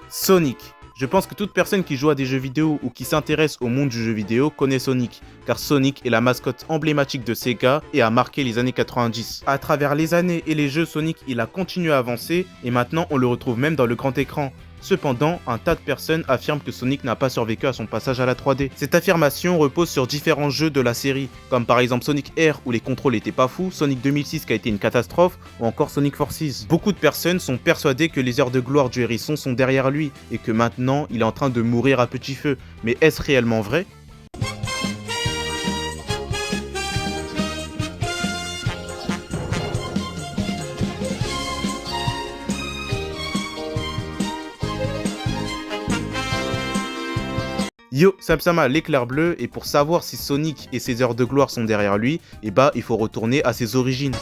Sonic. Je pense que toute personne qui joue à des jeux vidéo ou qui s'intéresse au monde du jeu vidéo connaît Sonic, car Sonic est la mascotte emblématique de Sega et a marqué les années 90. À travers les années et les jeux, Sonic il a continué à avancer et maintenant on le retrouve même dans le grand écran. Cependant, un tas de personnes affirment que Sonic n'a pas survécu à son passage à la 3D. Cette affirmation repose sur différents jeux de la série, comme par exemple Sonic Air où les contrôles étaient pas fous, Sonic 2006 qui a été une catastrophe, ou encore Sonic Forces. Beaucoup de personnes sont persuadées que les heures de gloire du hérisson sont derrière lui, et que maintenant il est en train de mourir à petit feu. Mais est-ce réellement vrai ? Yo, Samsama, l'éclair bleu, et pour savoir si Sonic et ses heures de gloire sont derrière lui, il faut retourner à ses origines.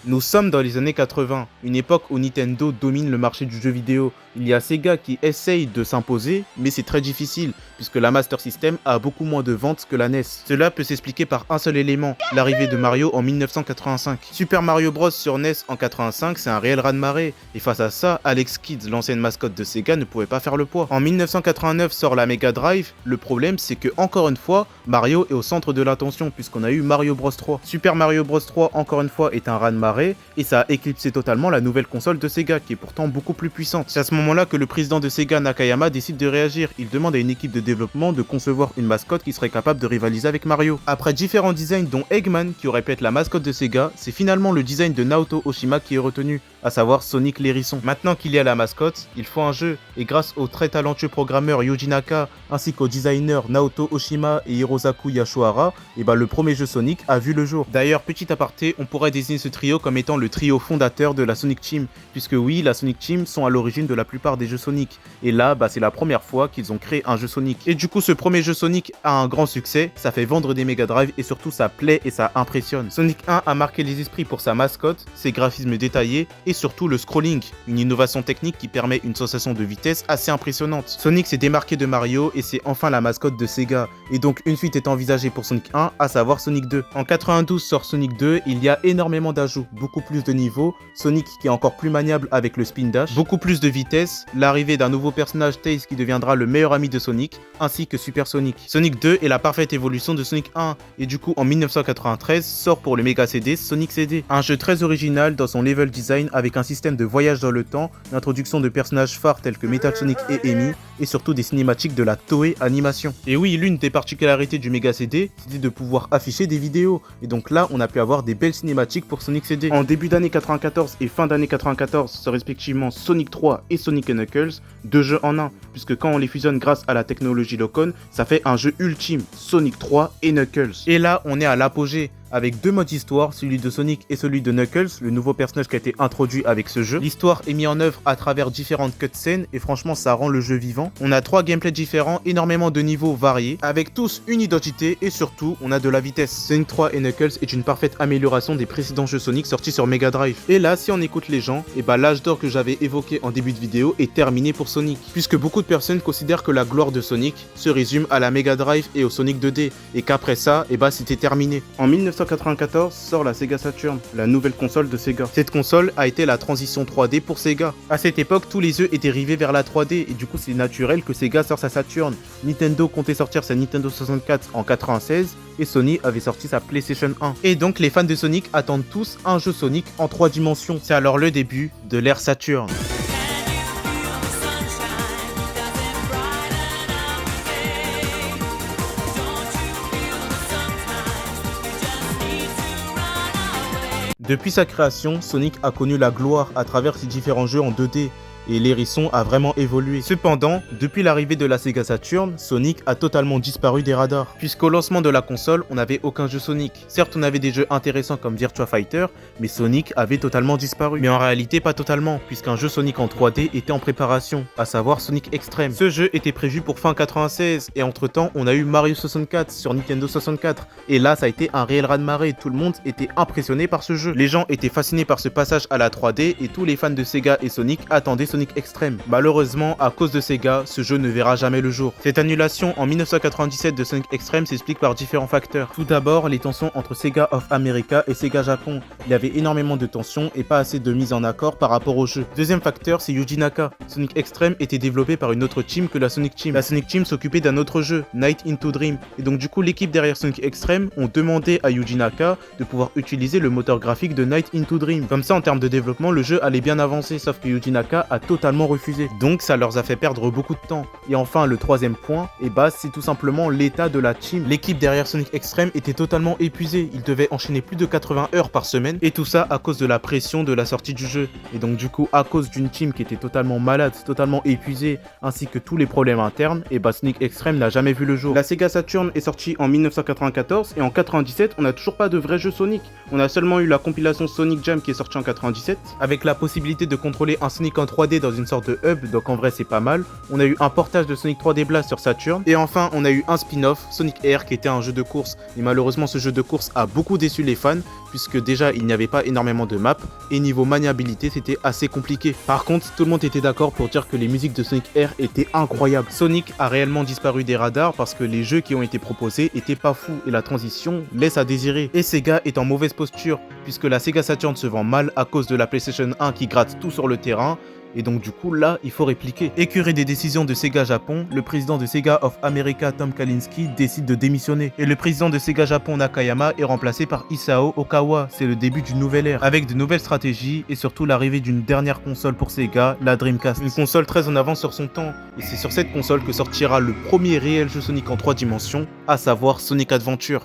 Nous sommes dans les années 80, une époque où Nintendo domine le marché du jeu vidéo. Il y a Sega qui essaye de s'imposer, mais c'est très difficile, puisque la Master System a beaucoup moins de ventes que la NES. Cela peut s'expliquer par un seul élément, l'arrivée de Mario en 1985. Super Mario Bros sur NES en 85, c'est un réel raz-de-marée, et face à ça, Alex Kidd, l'ancienne mascotte de Sega, ne pouvait pas faire le poids. En 1989 sort la Mega Drive, le problème c'est que, encore une fois, Mario est au centre de l'attention, puisqu'on a eu Mario Bros 3. Super Mario Bros 3, encore une fois, est un raz-de-marée, et ça a éclipsé totalement la nouvelle console de Sega, qui est pourtant beaucoup plus puissante. C'est à ce moment-là que le président de Sega, Nakayama, décide de réagir. Il demande à une équipe de développement de concevoir une mascotte qui serait capable de rivaliser avec Mario. Après différents designs dont Eggman, qui aurait pu être la mascotte de Sega, c'est finalement le design de Naoto Oshima qui est retenu, à savoir Sonic l'hérisson. Maintenant qu'il y a la mascotte, il faut un jeu, et grâce au très talentueux programmeur Yuji Naka, ainsi qu'aux designers Naoto Oshima et Hirosaku Yashuhara, le premier jeu Sonic a vu le jour. D'ailleurs, petit aparté, on pourrait désigner ce trio comme étant le trio fondateur de la Sonic Team, puisque oui, la Sonic Team sont à l'origine de la plupart des jeux Sonic, et là, c'est la première fois qu'ils ont créé un jeu Sonic. Et du coup, ce premier jeu Sonic a un grand succès, ça fait vendre des Mega Drive, et surtout ça plaît et ça impressionne. Sonic 1 a marqué les esprits pour sa mascotte, ses graphismes détaillés, et surtout le scrolling, une innovation technique qui permet une sensation de vitesse assez impressionnante. Sonic s'est démarqué de Mario et c'est enfin la mascotte de Sega, et donc une suite est envisagée pour Sonic 1, à savoir Sonic 2. En 92 sort Sonic 2, il y a énormément d'ajouts, beaucoup plus de niveaux, Sonic qui est encore plus maniable avec le spin dash, beaucoup plus de vitesse, l'arrivée d'un nouveau personnage Tails qui deviendra le meilleur ami de Sonic, ainsi que Super Sonic. Sonic 2 est la parfaite évolution de Sonic 1, et du coup en 1993 sort pour le Mega CD Sonic CD, un jeu très original dans son level design avec un système de voyage dans le temps, l'introduction de personnages phares tels que Metal Sonic et Amy, et surtout des cinématiques de la Toei Animation. Et oui, l'une des particularités du Mega CD, c'était de pouvoir afficher des vidéos, et donc là on a pu avoir des belles cinématiques pour Sonic CD. En début d'année 94 et fin d'année 94 sont respectivement Sonic 3 et Sonic & Knuckles, deux jeux en un, puisque quand on les fusionne grâce à la technologie Locon, ça fait un jeu ultime, Sonic 3 et Knuckles. Et là on est à l'apogée, avec deux modes histoire, celui de Sonic et celui de Knuckles, le nouveau personnage qui a été introduit avec ce jeu. L'histoire est mise en œuvre à travers différentes cutscenes et franchement ça rend le jeu vivant. On a 3 gameplays différents, énormément de niveaux variés, avec tous une identité et surtout on a de la vitesse. Sonic 3 et Knuckles est une parfaite amélioration des précédents jeux Sonic sortis sur Mega Drive. Et là si on écoute les gens, l'âge d'or que j'avais évoqué en début de vidéo est terminé pour Sonic, puisque beaucoup de personnes considèrent que la gloire de Sonic se résume à la Mega Drive et au Sonic 2D, et qu'après ça, c'était terminé. En 1994 sort la Sega Saturn, la nouvelle console de Sega. Cette console a été la transition 3D pour Sega. À cette époque, tous les jeux étaient rivés vers la 3D et du coup c'est naturel que Sega sorte sa Saturn. Nintendo comptait sortir sa Nintendo 64 en 96 et Sony avait sorti sa PlayStation 1. Et donc les fans de Sonic attendent tous un jeu Sonic en 3 dimensions. C'est alors le début de l'ère Saturn. Depuis sa création, Sonic a connu la gloire à travers ses différents jeux en 2D, et l'hérisson a vraiment évolué. Cependant, depuis l'arrivée de la Sega Saturn, Sonic a totalement disparu des radars, puisqu'au lancement de la console, on n'avait aucun jeu Sonic. Certes, on avait des jeux intéressants comme Virtua Fighter, mais Sonic avait totalement disparu. Mais en réalité, pas totalement, puisqu'un jeu Sonic en 3D était en préparation, à savoir Sonic Extreme. Ce jeu était prévu pour fin 96, et entre-temps, on a eu Mario 64 sur Nintendo 64, et là, ça a été un réel raz-de-marée, tout le monde était impressionné par ce jeu. Les gens étaient fascinés par ce passage à la 3D, et tous les fans de Sega et Sonic attendaient Sonic Extreme. Malheureusement, à cause de Sega, ce jeu ne verra jamais le jour. Cette annulation en 1997 de Sonic Extreme s'explique par différents facteurs. Tout d'abord, les tensions entre Sega of America et Sega Japon. Il y avait énormément de tensions et pas assez de mise en accord par rapport au jeu. Deuxième facteur, c'est Yuji Naka. Sonic Extreme était développé par une autre team que la Sonic Team. La Sonic Team s'occupait d'un autre jeu, Night into Dream. Et donc du coup, l'équipe derrière Sonic Extreme ont demandé à Yuji Naka de pouvoir utiliser le moteur graphique de Night into Dream. Comme ça, en termes de développement, le jeu allait bien avancer, sauf que Yuji Naka a totalement refusé. Donc ça leur a fait perdre beaucoup de temps. Et enfin, le troisième point, c'est tout simplement l'état de la team. L'équipe derrière Sonic Extreme était totalement épuisée. Ils devaient enchaîner plus de 80 heures par semaine. Et tout ça à cause de la pression de la sortie du jeu. Et donc du coup, à cause d'une team qui était totalement malade, totalement épuisée, ainsi que tous les problèmes internes, Sonic Extreme n'a jamais vu le jour. La Sega Saturn est sortie en 1994 et en 97, on n'a toujours pas de vrai jeu Sonic. On a seulement eu la compilation Sonic Jam qui est sortie en 97, avec la possibilité de contrôler un Sonic en 3D dans une sorte de hub, donc en vrai c'est pas mal. On a eu un portage de Sonic 3D Blast sur Saturn, et enfin on a eu un spin-off, Sonic Air, qui était un jeu de course. Et malheureusement ce jeu de course a beaucoup déçu les fans, puisque déjà il n'y avait pas énormément de maps, et niveau maniabilité c'était assez compliqué. Par contre, tout le monde était d'accord pour dire que les musiques de Sonic Air étaient incroyables. Sonic a réellement disparu des radars parce que les jeux qui ont été proposés étaient pas fous et la transition laisse à désirer. Et Sega est en mauvaise posture puisque la Sega Saturn se vend mal à cause de la PlayStation 1 qui gratte tout sur le terrain. Et donc du coup là, il faut répliquer. Écœuré des décisions de Sega Japon, le président de Sega of America, Tom Kalinske, décide de démissionner. Et le président de Sega Japon, Nakayama, est remplacé par Isao Okawa. C'est le début d'une nouvelle ère, avec de nouvelles stratégies et surtout l'arrivée d'une dernière console pour Sega, la Dreamcast. Une console très en avance sur son temps. Et c'est sur cette console que sortira le premier réel jeu Sonic en 3 dimensions, à savoir Sonic Adventure.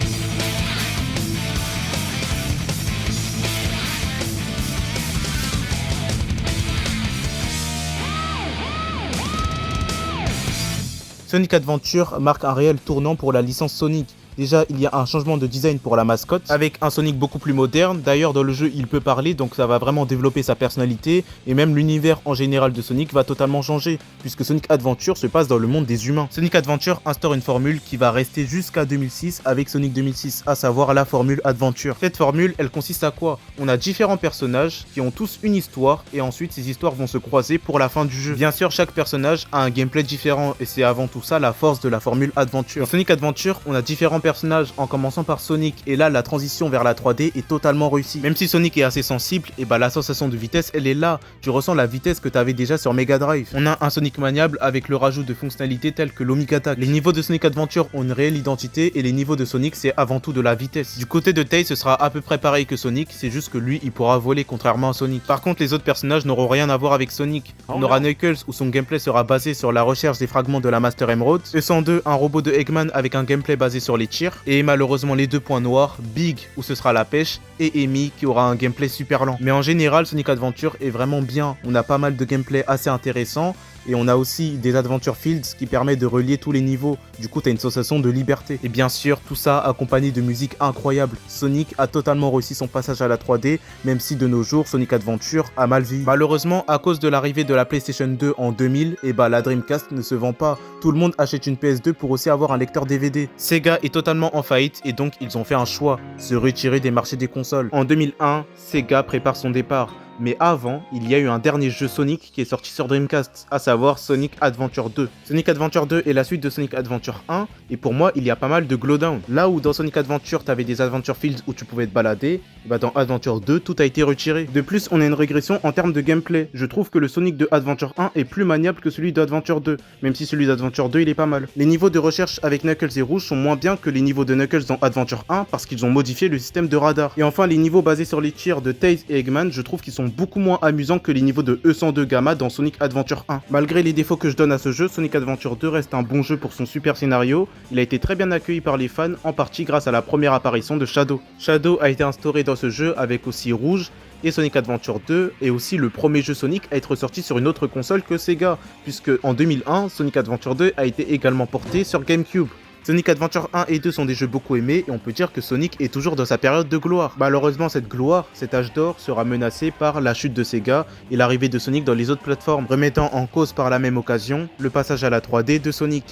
Sonic Adventure marque un réel tournant pour la licence Sonic. Déjà, il y a un changement de design pour la mascotte, avec un Sonic beaucoup plus moderne. D'ailleurs, dans le jeu, il peut parler, donc ça va vraiment développer sa personnalité. Et même l'univers en général de Sonic va totalement changer, puisque Sonic Adventure se passe dans le monde des humains. Sonic Adventure instaure une formule qui va rester jusqu'à 2006 avec Sonic 2006, à savoir la formule Adventure. Cette formule, elle consiste à quoi? On a différents personnages qui ont tous une histoire, et ensuite ces histoires vont se croiser pour la fin du jeu. Bien sûr, chaque personnage a un gameplay différent, et c'est avant tout ça la force de la formule Adventure. Dans Sonic Adventure, on a différents personnages en commençant par Sonic, et là la transition vers la 3D est totalement réussie. Même si Sonic est assez sensible, et la sensation de vitesse elle est là, tu ressens la vitesse que tu avais déjà sur Mega Drive. On a un Sonic maniable avec le rajout de fonctionnalités telles que l'Omega Attack. Les niveaux de Sonic Adventure ont une réelle identité et les niveaux de Sonic c'est avant tout de la vitesse. Du côté de Tails ce sera à peu près pareil que Sonic, c'est juste que lui il pourra voler contrairement à Sonic. Par contre les autres personnages n'auront rien à voir avec Sonic. On aura Knuckles où son gameplay sera basé sur la recherche des fragments de la Master Emerald, E102 un robot de Eggman avec un gameplay basé sur les tirs, et malheureusement les deux points noirs, Big où ce sera la pêche et Amy qui aura un gameplay super lent. Mais en général Sonic Adventure est vraiment bien, on a pas mal de gameplay assez intéressant. Et on a aussi des Adventure Fields qui permettent de relier tous les niveaux. Du coup, t'as une sensation de liberté. Et bien sûr, tout ça accompagné de musique incroyable. Sonic a totalement réussi son passage à la 3D, même si de nos jours, Sonic Adventure a mal vieilli. Malheureusement, à cause de l'arrivée de la PlayStation 2 en 2000, la Dreamcast ne se vend pas. Tout le monde achète une PS2 pour aussi avoir un lecteur DVD. Sega est totalement en faillite et donc ils ont fait un choix, se retirer des marchés des consoles. En 2001, Sega prépare son départ. Mais avant, il y a eu un dernier jeu Sonic qui est sorti sur Dreamcast, à savoir Sonic Adventure 2. Sonic Adventure 2 est la suite de Sonic Adventure 1, et pour moi, il y a pas mal de glowdown. Là où dans Sonic Adventure, t'avais des Adventure Fields où tu pouvais te balader, dans Adventure 2, tout a été retiré. De plus, on a une régression en termes de gameplay. Je trouve que le Sonic de Adventure 1 est plus maniable que celui d'Adventure 2, même si celui d'Adventure 2, il est pas mal. Les niveaux de recherche avec Knuckles et Rouge sont moins bien que les niveaux de Knuckles dans Adventure 1 parce qu'ils ont modifié le système de radar. Et enfin, les niveaux basés sur les tirs de Tails et Eggman, je trouve qu'ils sont beaucoup moins amusants que les niveaux de E102 Gamma dans Sonic Adventure 1. Malgré les défauts que je donne à ce jeu, Sonic Adventure 2 reste un bon jeu pour son super scénario. Il a été très bien accueilli par les fans, en partie grâce à la première apparition de Shadow. Shadow a été instauré dans ce jeu avec aussi Rouge, et Sonic Adventure 2 est aussi le premier jeu Sonic à être sorti sur une autre console que Sega, puisque en 2001, Sonic Adventure 2 a été également porté sur GameCube. Sonic Adventure 1 et 2 sont des jeux beaucoup aimés et on peut dire que Sonic est toujours dans sa période de gloire. Malheureusement, cette gloire, cet âge d'or, sera menacé par la chute de Sega et l'arrivée de Sonic dans les autres plateformes, remettant en cause par la même occasion le passage à la 3D de Sonic.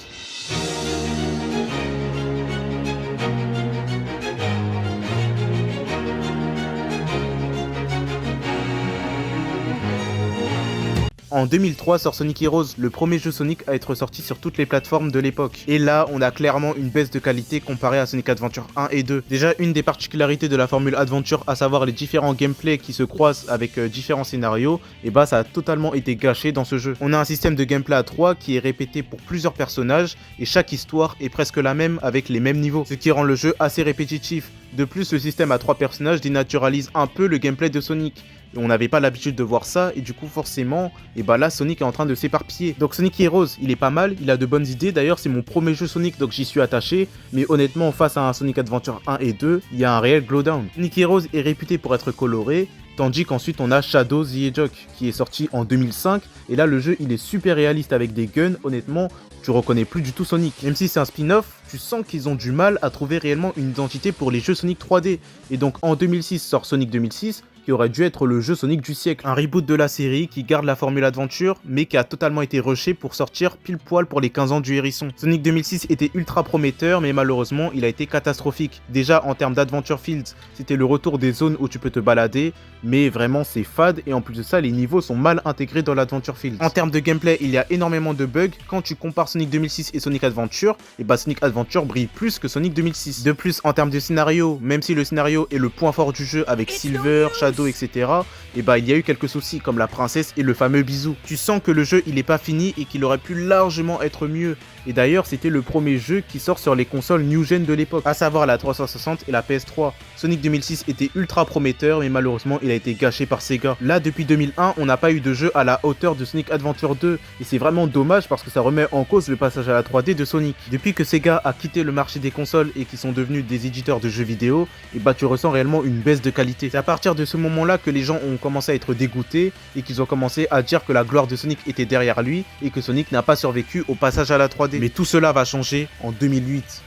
En 2003 sort Sonic Heroes, le premier jeu Sonic à être sorti sur toutes les plateformes de l'époque. Et là, on a clairement une baisse de qualité comparée à Sonic Adventure 1 et 2. Déjà, une des particularités de la formule Adventure, à savoir les différents gameplays qui se croisent avec différents scénarios, et bah ça a totalement été gâché dans ce jeu. On a un système de gameplay à 3 qui est répété pour plusieurs personnages, et chaque histoire est presque la même avec les mêmes niveaux, ce qui rend le jeu assez répétitif. De plus, le système à 3 personnages dénaturalise un peu le gameplay de Sonic. On n'avait pas l'habitude de voir ça, et du coup forcément, et bah là Sonic est en train de s'éparpiller. Donc Sonic Heroes, il est pas mal, il a de bonnes idées, d'ailleurs c'est mon premier jeu Sonic donc j'y suis attaché, mais honnêtement face à un Sonic Adventure 1 et 2, il y a un réel glowdown. Sonic Heroes est réputé pour être coloré, tandis qu'ensuite on a Shadow the Hedgehog qui est sorti en 2005, et là le jeu il est super réaliste avec des guns, honnêtement tu reconnais plus du tout Sonic. Même si c'est un spin-off, tu sens qu'ils ont du mal à trouver réellement une identité pour les jeux Sonic 3D. Et donc en 2006 sort Sonic 2006, qui aurait dû être le jeu Sonic du siècle. Un reboot de la série qui garde la formule Adventure, mais qui a totalement été rushé pour sortir pile poil pour les 15 ans du hérisson. Sonic 2006 était ultra prometteur, mais malheureusement il a été catastrophique. Déjà en termes d'Adventure Fields, c'était le retour des zones où tu peux te balader, mais vraiment c'est fade, et en plus de ça les niveaux sont mal intégrés dans l'Adventure Fields. En termes de gameplay, il y a énormément de bugs. Quand tu compares Sonic 2006 et Sonic Adventure, et bah Sonic Adventure brille plus que Sonic 2006. De plus, en termes de scénario, même si le scénario est le point fort du jeu avec Silver, Shadow, etc., et bah il y a eu quelques soucis comme la princesse et le fameux bisou. Tu sens que le jeu il est pas fini et qu'il aurait pu largement être mieux. Et d'ailleurs c'était le premier jeu qui sort sur les consoles new gen de l'époque, à savoir la 360 et la PS3. Sonic 2006 était ultra prometteur, mais malheureusement il a été gâché par Sega. Là depuis 2001 on n'a pas eu de jeu à la hauteur de Sonic Adventure 2, et c'est vraiment dommage parce que ça remet en cause le passage à la 3D de Sonic. Depuis que Sega a quitté le marché des consoles et qui sont devenus des éditeurs de jeux vidéo, et bah tu ressens réellement une baisse de qualité. C'est à partir de ce moment là que les gens ont commencé à être dégoûtés et qu'ils ont commencé à dire que la gloire de Sonic était derrière lui et que Sonic n'a pas survécu au passage à la 3D. Mais tout cela va changer en 2008.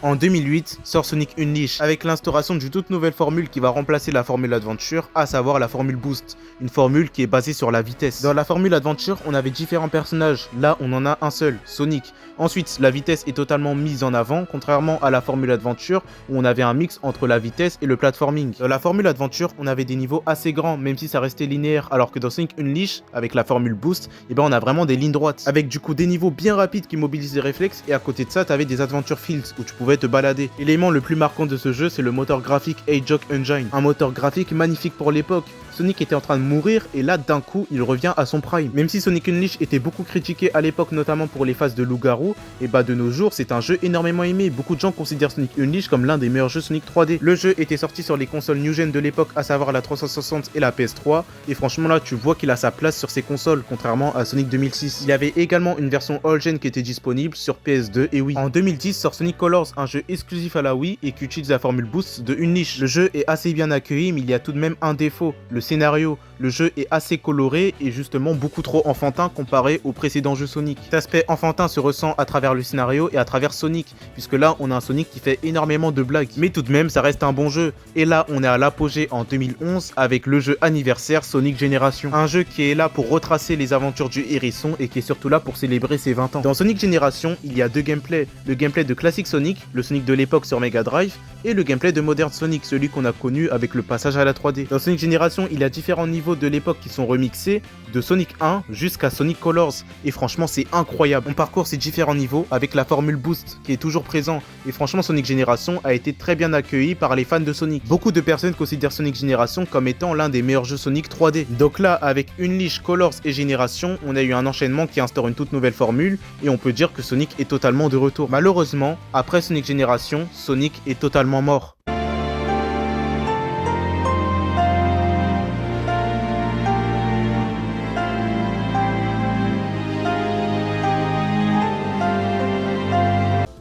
En 2008, sort Sonic Unleashed, avec l'instauration d'une toute nouvelle formule qui va remplacer la formule Adventure, à savoir la formule Boost, une formule qui est basée sur la vitesse. Dans la formule Adventure, on avait différents personnages, là on en a un seul, Sonic. Ensuite, la vitesse est totalement mise en avant, contrairement à la formule Adventure, où on avait un mix entre la vitesse et le platforming. Dans la formule Adventure, on avait des niveaux assez grands, même si ça restait linéaire, alors que dans Sonic Unleashed, avec la formule Boost, et ben on a vraiment des lignes droites, avec du coup des niveaux bien rapides qui mobilisent les réflexes, et à côté de ça, t'avais des Adventure Fields, où tu pouvais te balader. L'élément le plus marquant de ce jeu, c'est le moteur graphique Hedgehog Engine. Un moteur graphique magnifique pour l'époque. Sonic était en train de mourir et là d'un coup il revient à son prime. Même si Sonic Unleashed était beaucoup critiqué à l'époque, notamment pour les phases de loup-garou, et bah de nos jours c'est un jeu énormément aimé. Beaucoup de gens considèrent Sonic Unleashed comme l'un des meilleurs jeux Sonic 3D. Le jeu était sorti sur les consoles new gen de l'époque, à savoir la 360 et la PS3, et franchement là tu vois qu'il a sa place sur ces consoles, contrairement à Sonic 2006. Il y avait également une version all gen qui était disponible sur PS2 et Wii. En 2010 sort Sonic Colors, un jeu exclusif à la Wii et qui utilise la formule Boost de Unleashed. Le jeu est assez bien accueilli, mais il y a tout de même un défaut, le scénario. Le jeu est assez coloré et justement beaucoup trop enfantin comparé aux précédents jeux Sonic. Cet aspect enfantin se ressent à travers le scénario et à travers Sonic, puisque là on a un Sonic qui fait énormément de blagues. Mais tout de même ça reste un bon jeu. Et là on est à l'apogée en 2011 avec le jeu anniversaire Sonic Génération. Un jeu qui est là pour retracer les aventures du hérisson et qui est surtout là pour célébrer ses 20 ans. Dans Sonic Génération, il y a deux gameplays. Le gameplay de classique Sonic, le Sonic de l'époque sur Mega Drive, et le gameplay de Modern Sonic, celui qu'on a connu avec le passage à la 3D. Dans Sonic Génération, il y a différents niveaux de l'époque qui sont remixés, de Sonic 1 jusqu'à Sonic Colors, et franchement c'est incroyable. On parcourt ces différents niveaux avec la formule Boost qui est toujours présent, et franchement Sonic Génération a été très bien accueilli par les fans de Sonic. Beaucoup de personnes considèrent Sonic Génération comme étant l'un des meilleurs jeux Sonic 3D. Donc là, avec Unleashed, Colors et Génération, on a eu un enchaînement qui instaure une toute nouvelle formule, et on peut dire que Sonic est totalement de retour. Malheureusement, après Sonic Génération, Sonic est totalement mort.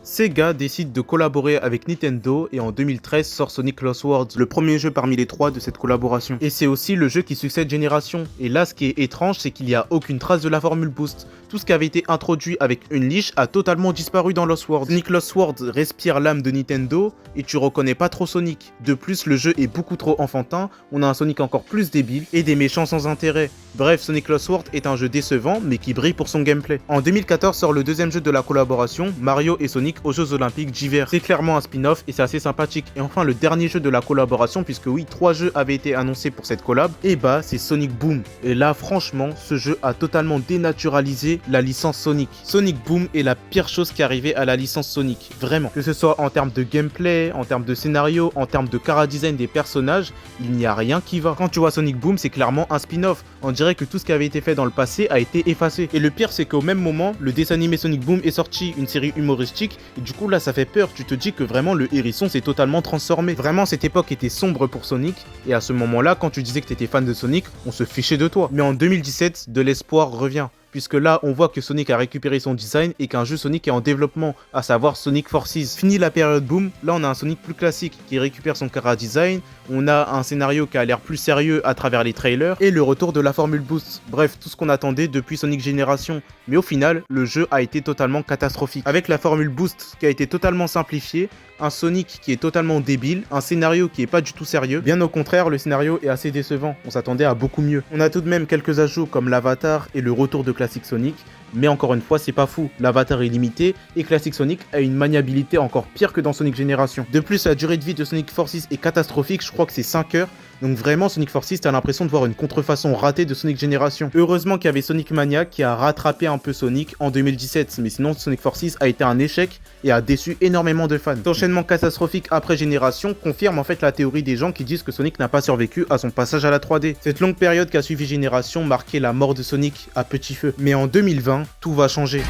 Sega décide de collaborer avec Nintendo et en 2013 sort Sonic Lost Worlds, le premier jeu parmi les trois de cette collaboration. Et c'est aussi le jeu qui succède Génération. Et là ce qui est étrange, c'est qu'il n'y a aucune trace de la formule Boost. Tout ce qui avait été introduit avec Unleashed a totalement disparu dans Lost Worlds. Sonic Lost Worlds respire l'âme de Nintendo et tu reconnais pas trop Sonic. De plus, le jeu est beaucoup trop enfantin, on a un Sonic encore plus débile et des méchants sans intérêt. Bref, Sonic Lost World est un jeu décevant, mais qui brille pour son gameplay. En 2014 sort le deuxième jeu de la collaboration, Mario et Sonic aux Jeux Olympiques d'hiver. C'est clairement un spin-off et c'est assez sympathique. Et enfin, le dernier jeu de la collaboration, puisque oui, 3 jeux avaient été annoncés pour cette collab, et bah c'est Sonic Boom. Et là, franchement, ce jeu a totalement dénaturalisé la licence Sonic. Sonic Boom est la pire chose qui est arrivée à la licence Sonic, vraiment. Que ce soit en termes de gameplay, en termes de scénario, en termes de chara-design des personnages, il n'y a rien qui va. Quand tu vois Sonic Boom, c'est clairement un spin-off. On dirait que tout ce qui avait été fait dans le passé a été effacé. Et le pire, c'est qu'au même moment, le dessin animé Sonic Boom est sorti, une série humoristique, et du coup là ça fait peur, tu te dis que vraiment le hérisson s'est totalement transformé. Vraiment cette époque était sombre pour Sonic, et à ce moment-là, quand tu disais que tu étais fan de Sonic, on se fichait de toi. Mais en 2017, de l'espoir revient. Puisque là, on voit que Sonic a récupéré son design et qu'un jeu Sonic est en développement, à savoir Sonic Forces. Fini la période Boom, là on a un Sonic plus classique qui récupère son chara design, on a un scénario qui a l'air plus sérieux à travers les trailers, et le retour de la formule Boost. Bref, tout ce qu'on attendait depuis Sonic Génération. Mais au final, le jeu a été totalement catastrophique. Avec la formule Boost qui a été totalement simplifiée, un Sonic qui est totalement débile, un scénario qui est pas du tout sérieux. Bien au contraire, le scénario est assez décevant, on s'attendait à beaucoup mieux. On a tout de même quelques ajouts comme l'avatar et le retour de Classic Sonic, mais encore une fois, c'est pas fou, l'avatar est limité et Classic Sonic a une maniabilité encore pire que dans Sonic Génération. De plus, la durée de vie de Sonic Forces est catastrophique, je crois que c'est 5 heures. Donc vraiment, Sonic Forces, t'as l'impression de voir une contrefaçon ratée de Sonic Génération. Heureusement qu'il y avait Sonic Mania qui a rattrapé un peu Sonic en 2017, mais sinon Sonic Forces a été un échec et a déçu énormément de fans. Cet enchaînement catastrophique après Génération confirme en fait la théorie des gens qui disent que Sonic n'a pas survécu à son passage à la 3D. Cette longue période qui a suivi Génération marquait la mort de Sonic à petit feu. Mais en 2020, tout va changer.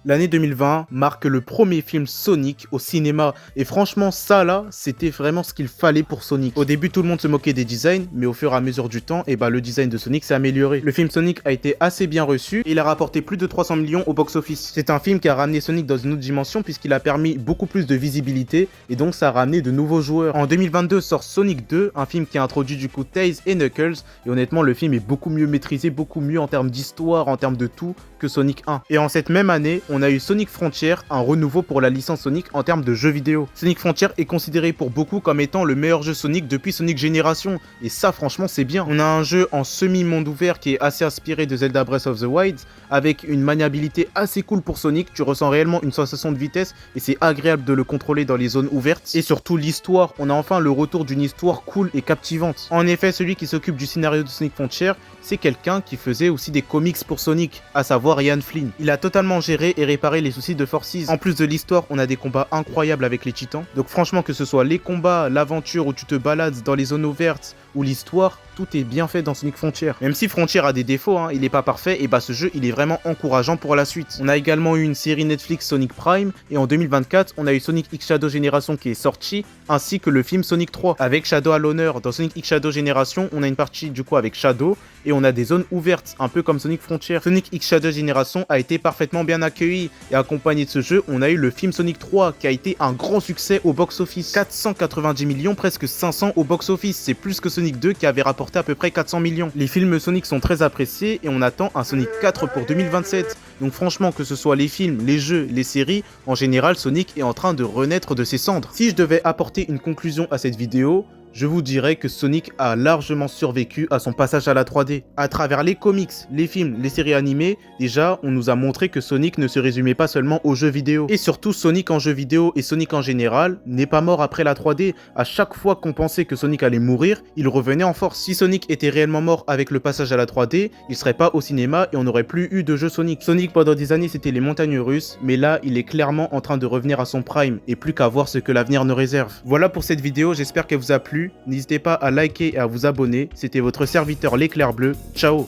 L'année 2020 marque le premier film Sonic au cinéma et franchement ça là c'était vraiment ce qu'il fallait pour Sonic. Au début tout le monde se moquait des designs mais au fur et à mesure du temps le design de Sonic s'est amélioré. Le film Sonic a été assez bien reçu et il a rapporté plus de 300 millions au box-office. C'est un film qui a ramené Sonic dans une autre dimension puisqu'il a permis beaucoup plus de visibilité et donc ça a ramené de nouveaux joueurs. En 2022 sort Sonic 2, un film qui a introduit du coup Tails et Knuckles et honnêtement le film est beaucoup mieux maîtrisé, beaucoup mieux en termes d'histoire, en termes de tout que Sonic 1. Et en cette même année, on a eu Sonic Frontier, un renouveau pour la licence Sonic en termes de jeux vidéo. Sonic Frontier est considéré pour beaucoup comme étant le meilleur jeu Sonic depuis Sonic Génération, et ça franchement c'est bien. On a un jeu en semi-monde ouvert qui est assez inspiré de Zelda Breath of the Wild, avec une maniabilité assez cool pour Sonic, tu ressens réellement une sensation de vitesse, et c'est agréable de le contrôler dans les zones ouvertes. Et surtout l'histoire, on a enfin le retour d'une histoire cool et captivante. En effet, celui qui s'occupe du scénario de Sonic Frontier, c'est quelqu'un qui faisait aussi des comics pour Sonic, à savoir Ian Flynn. Il a totalement géré et réparé les soucis de Forces. En plus de l'histoire, on a des combats incroyables avec les titans. Donc franchement, que ce soit les combats, l'aventure où tu te balades dans les zones ouvertes ou l'histoire, tout est bien fait dans Sonic Frontier. Même si Frontier a des défauts, il n'est pas parfait, et ce jeu il est vraiment encourageant pour la suite. On a également eu une série Netflix Sonic Prime, et en 2024, on a eu Sonic X Shadow Génération qui est sorti, ainsi que le film Sonic 3. Avec Shadow à l'honneur, dans Sonic X Shadow Génération, on a une partie du coup avec Shadow, et on a des zones ouvertes, un peu comme Sonic Frontier. Sonic X Shadow Génération a été parfaitement bien accueilli, et accompagné de ce jeu, on a eu le film Sonic 3, qui a été un grand succès au box-office. 490 millions, presque 500 au box-office, c'est plus que Sonic 2 qui avait rapporté à peu près 400 millions. Les films Sonic sont très appréciés et on attend un Sonic 4 pour 2027. Donc franchement, que ce soit les films, les jeux, les séries, en général Sonic est en train de renaître de ses cendres. Si je devais apporter une conclusion à cette vidéo, je vous dirais que Sonic a largement survécu à son passage à la 3D. À travers les comics, les films, les séries animées, déjà, on nous a montré que Sonic ne se résumait pas seulement aux jeux vidéo. Et surtout, Sonic en jeux vidéo et Sonic en général n'est pas mort après la 3D. À chaque fois qu'on pensait que Sonic allait mourir, il revenait en force. Si Sonic était réellement mort avec le passage à la 3D, il serait pas au cinéma et on n'aurait plus eu de jeux Sonic. Sonic pendant des années c'était les montagnes russes, mais là il est clairement en train de revenir à son prime et plus qu'à voir ce que l'avenir nous réserve. Voilà pour cette vidéo, j'espère qu'elle vous a plu. N'hésitez pas à liker et à vous abonner. C'était votre serviteur l'éclair bleu. Ciao.